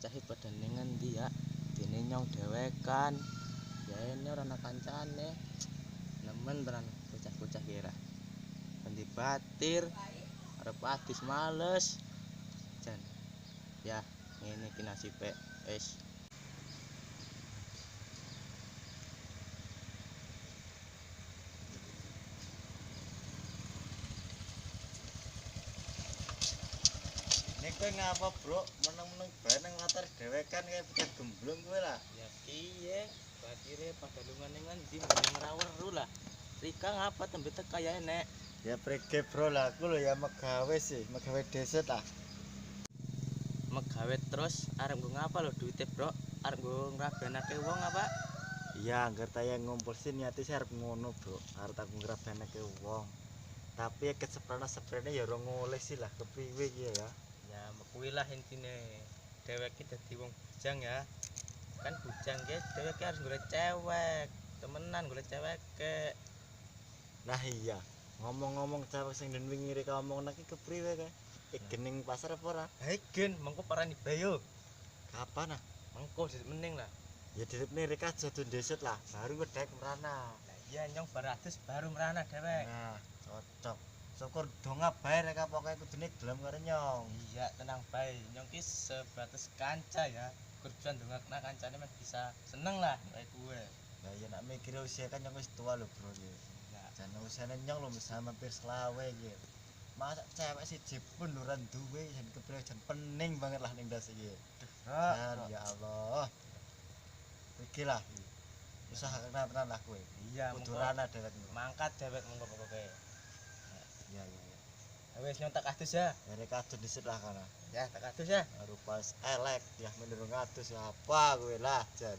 bocahe pada ning endi ya? Dene nyong dhewekan. Ya ini ora ana kancane. Nemen tenan bocah-bocah kira. Endi batir, arep adus males. Jan. Ya, ngene iki nasibe. Wis. Nek kowe ngapa, Bro? Meneng-meneng bae nang latar dhewekan kaya bocah gemblung kowe lah. Ya piye? Batire pada lunga ning endi meneng ra weru lah. Rika ngapa tembe teka ya nek? Ya prege, Bro, lah aku lho ya megawe sih, megawe deset lah. Megawe terus arep nggo ngapa lho duite, Bro? Arep nggo ngrabanake wong apa? Iya, angger taya ngumpul sih niate sih arep ngono, Bro. Arep aku ngrabanake wong. Tapi keseprana-seprene ya ora ngoleh sih lah kepriwe iki ya. Ya kuwi lah intine. Dheweke dadi wong bujang ya. Kan bujang ge dheweke harus golek cewek. Temenan golek cewek ke. Nah iya, ngomong-ngomong cewek sing den wingi rek omongna ki kepriwe kae? Gening pasar apa ora? Hei gen, mengko parani bayo. Kapan ah? Mengko disit mening lah. Ya diripne rek aja do deset lah, baru ngedek merana. Lah iya nyong baratus baru merana dhewek. Nah, cocok. Syukur donga bae rek pokoke kudune gelem karo nyong. Iya, tenang bae. Nyong ki sebatas kanca ya. Kerjaan dongakna kancane mah bisa seneng lah kayak gue. Lah ya nak mikir usia kan nyong wis tua lho, Bro. Ya, Jan usiane nyong lho bisa hampir selawe iki. Masa cewek siji pun ora duwe jan kepriwe jan pening banget lah ning ndas iki. Dan ya Allah. Iki lah. Usahakan tenan lah kowe. iya Kudu mengko rana dhewek. mangkat dhewek mengko pokoke. Iya iya iya. Wis nyong tak adus ya. Mere kadun disit lah kana. Ya, tak adus ya. Rupa elek ya menurung atus apa kowe lah jan.